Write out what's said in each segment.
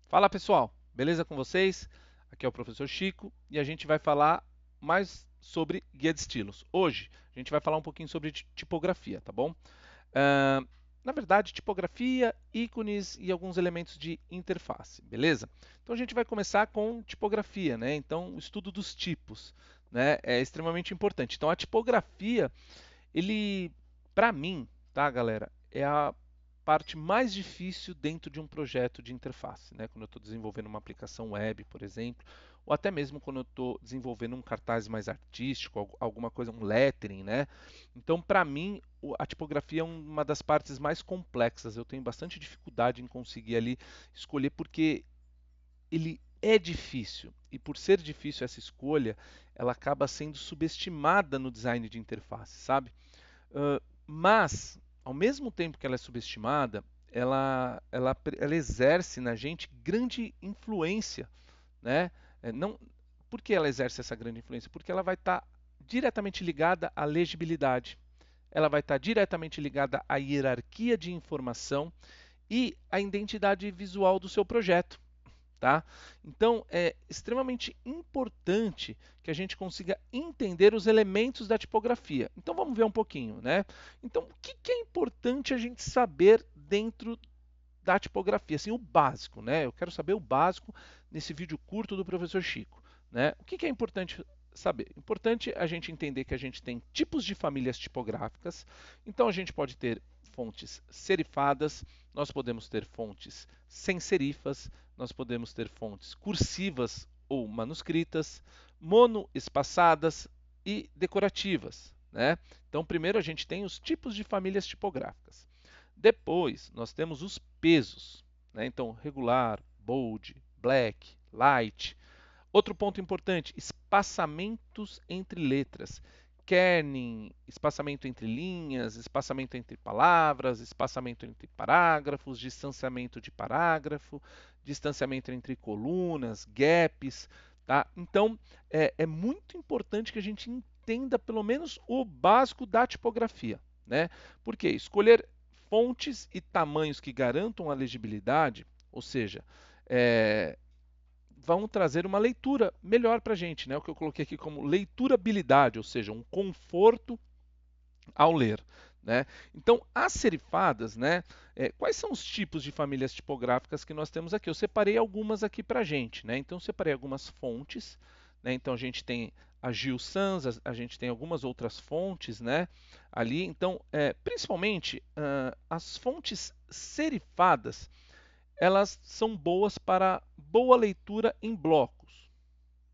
Fala pessoal, beleza com vocês? Aqui é o professor Chico e a gente vai falar mais sobre guia de estilos. Hoje a gente vai falar um pouquinho sobre tipografia, tá bom? Ah, na verdade, tipografia, ícones e alguns elementos de interface, beleza? Então a gente vai começar com tipografia, né? Então o estudo dos tipos, né, é extremamente importante. Então a tipografia, ele, para mim, tá, galera, é a parte mais difícil dentro de um projeto de interface, né? Quando eu estou desenvolvendo uma aplicação web, por exemplo, ou até mesmo quando eu estou desenvolvendo um cartaz mais artístico, alguma coisa, um lettering, né? Então, para mim, a tipografia é uma das partes mais complexas. Eu tenho bastante dificuldade em conseguir ali escolher porque ele é difícil. E por ser difícil essa escolha, ela acaba sendo subestimada no design de interface, sabe? Mas, ao mesmo tempo que ela é subestimada, ela exerce na gente grande influência, né? Não, por que ela exerce essa grande influência? Porque ela vai estar diretamente ligada à legibilidade, ela vai estar diretamente ligada à hierarquia de informação e à identidade visual do seu projeto. Tá? Então é extremamente importante que a gente consiga entender os elementos da tipografia. Então vamos ver um pouquinho, né? Então o que é importante a gente saber dentro da tipografia? Assim, o básico, né? Eu quero saber o básico nesse vídeo curto do professor Chico, né? O que é importante saber? Importante a gente entender que a gente tem tipos de famílias tipográficas. Então a gente pode ter fontes serifadas, nós podemos ter fontes sem serifas, nós podemos ter fontes cursivas ou manuscritas, monoespaçadas e decorativas, né? Então, primeiro a gente tem os tipos de famílias tipográficas. Depois, nós temos os pesos, né? Então, regular, bold, black, light. Outro ponto importante: espaçamentos entre letras. Kerning, espaçamento entre linhas, espaçamento entre palavras, espaçamento entre parágrafos, distanciamento de parágrafo, distanciamento entre colunas, gaps. Tá? Então, é muito importante que a gente entenda pelo menos o básico da tipografia. Né? Por quê? Escolher fontes e tamanhos que garantam a legibilidade, ou seja, é, vão trazer uma leitura melhor para a gente, né? O que eu coloquei aqui como leiturabilidade, ou seja, um conforto ao ler. Né? Então, as serifadas, né? Quais são os tipos de famílias tipográficas que nós temos aqui? Eu separei algumas aqui para a gente. Né? Então, eu separei algumas fontes. Né? Então, a gente tem a Gil Sans, a gente tem algumas outras fontes, né? Ali. Então, principalmente as fontes serifadas, elas são boas para boa leitura em blocos,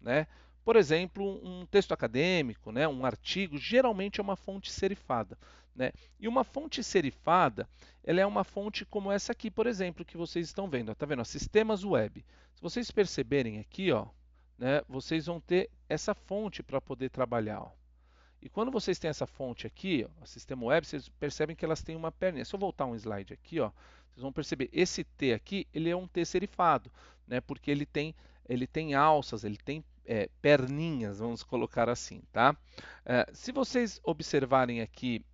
né? Por exemplo, um texto acadêmico, né, um artigo, geralmente é uma fonte serifada. Né? E uma fonte serifada, ela é uma fonte como essa aqui, por exemplo, que vocês estão vendo. Está vendo? Ó, sistemas web. Se vocês perceberem aqui, ó, né, vocês vão ter essa fonte para poder trabalhar. Ó. E quando vocês têm essa fonte aqui, ó, o sistema web, vocês percebem que elas têm uma perninha. Se eu voltar um slide aqui, ó, vocês vão perceber esse T aqui, ele é um T serifado, né? Porque ele tem alças, ele tem perninhas, vamos colocar assim, tá? Se vocês observarem aqui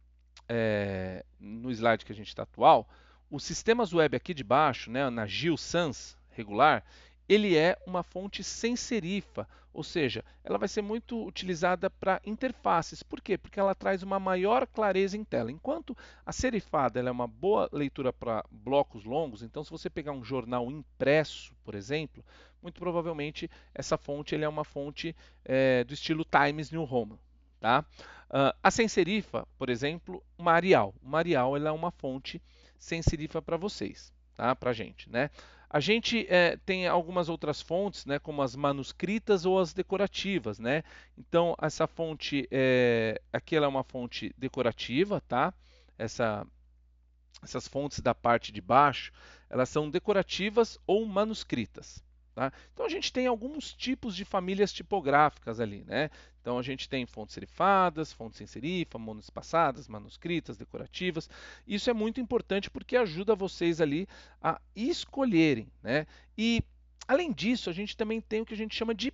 no slide que a gente está atual, os sistemas web aqui de baixo, né, na GIL Sans regular, ele é uma fonte sem serifa, ou seja, ela vai ser muito utilizada para interfaces. Por quê? Porque ela traz uma maior clareza em tela. Enquanto a serifada ela é uma boa leitura para blocos longos, então se você pegar um jornal impresso, por exemplo, muito provavelmente essa fonte ele é uma fonte do estilo Times New Roman. Tá? A sem serifa, por exemplo, uma Arial. Uma Arial ela é uma fonte sem serifa para vocês, tá? Para a gente. Né? A gente tem algumas outras fontes, né, como as manuscritas ou as decorativas. Né? Então, essa fonte, aqui ela é uma fonte decorativa. Tá? Essas fontes da parte de baixo, elas são decorativas ou manuscritas. Tá? Então a gente tem alguns tipos de famílias tipográficas ali. Né? Então a gente tem fontes serifadas, fontes sem serifa, monoespaçadas, manuscritas, decorativas. Isso é muito importante porque ajuda vocês ali a escolherem. Né? E além disso, a gente também tem o que a gente chama de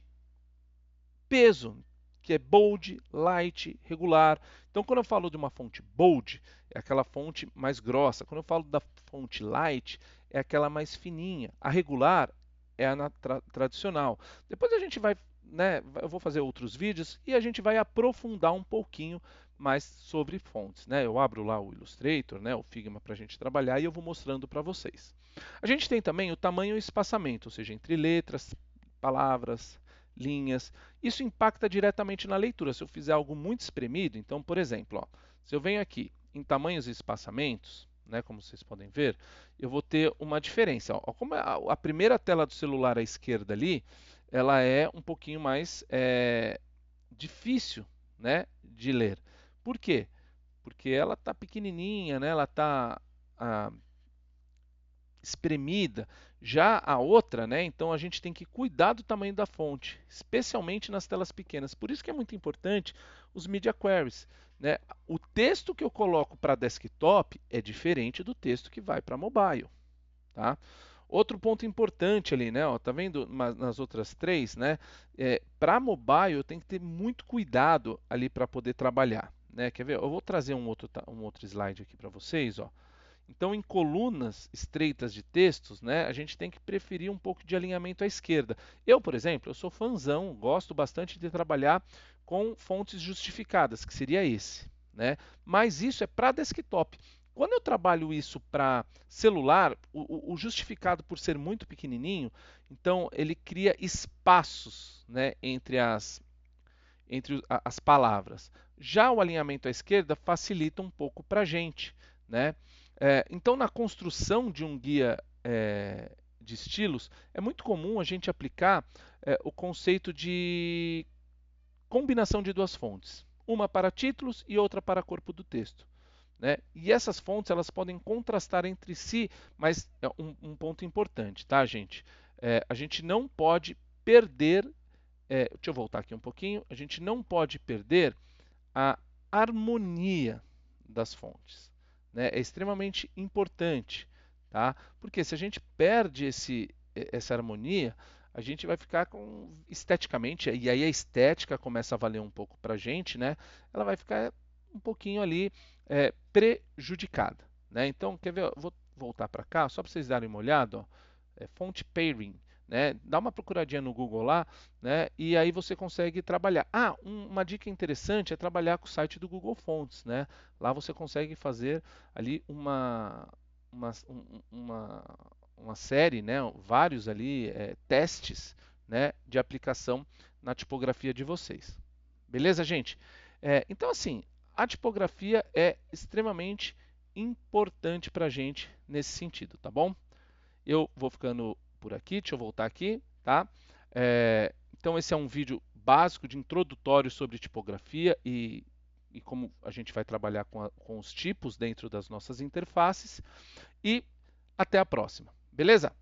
peso, que é bold, light, regular. Então, quando eu falo de uma fonte bold, é aquela fonte mais grossa. Quando eu falo da fonte light, é aquela mais fininha. A regular é a tradicional. Depois a gente vai, né, eu vou fazer outros vídeos e a gente vai aprofundar um pouquinho mais sobre fontes, né? Eu abro lá o Illustrator, né, o Figma para a gente trabalhar e eu vou mostrando para vocês. A gente tem também o tamanho e o espaçamento, ou seja, entre letras, palavras, linhas. Isso impacta diretamente na leitura. Se eu fizer algo muito espremido, então, por exemplo, ó, se eu venho aqui em tamanhos e espaçamentos, né, como vocês podem ver, eu vou ter uma diferença. Ó, como a primeira tela do celular à esquerda ali, ela é um pouquinho mais difícil, né, de ler. Por quê? Porque ela está pequenininha, né, ela está espremida. Já a outra, né, então a gente tem que cuidar do tamanho da fonte, especialmente nas telas pequenas. Por isso que é muito importante os media queries, né? O texto que eu coloco para desktop é diferente do texto que vai para mobile, tá? Outro ponto importante ali, né? Ó, tá vendo nas outras três, né? Para mobile eu tenho que ter muito cuidado ali para poder trabalhar, né? Quer ver? Eu vou trazer um outro slide aqui para vocês, ó. Então, em colunas estreitas de textos, né, a gente tem que preferir um pouco de alinhamento à esquerda. Eu, por exemplo, eu sou fãzão, gosto bastante de trabalhar com fontes justificadas, que seria esse, né? Mas isso é para desktop. Quando eu trabalho isso para celular, o justificado por ser muito pequenininho, então ele cria espaços, né, entre as palavras. Já o alinhamento à esquerda facilita um pouco para a gente, né? Então, na construção de um guia de estilos, é muito comum a gente aplicar o conceito de combinação de duas fontes, uma para títulos e outra para corpo do texto, né? E essas fontes elas podem contrastar entre si, mas é um ponto importante, tá, gente? A gente não pode perder, deixa eu voltar aqui um pouquinho, a gente não pode perder a harmonia das fontes, né? É extremamente importante, tá? Porque se a gente perde essa harmonia, a gente vai ficar com esteticamente, e aí a estética começa a valer um pouco para a gente, né? Ela vai ficar um pouquinho ali prejudicada, né? Então, quer ver? Eu vou voltar para cá, só para vocês darem uma olhada, ó. Font pairing, né? Dá uma procuradinha no Google lá, né? E aí você consegue trabalhar. Uma dica interessante é trabalhar com o site do Google Fonts, né? Lá você consegue fazer ali uma, um- uma, uma série, né? Vários ali testes, né? De aplicação na tipografia de vocês. Beleza, gente? Então, assim, a tipografia é extremamente importante para a gente nesse sentido, tá bom? Eu vou ficando por aqui, deixa eu voltar aqui, tá? Então esse é um vídeo básico de introdutório sobre tipografia e como a gente vai trabalhar com os tipos dentro das nossas interfaces. E até a próxima, beleza?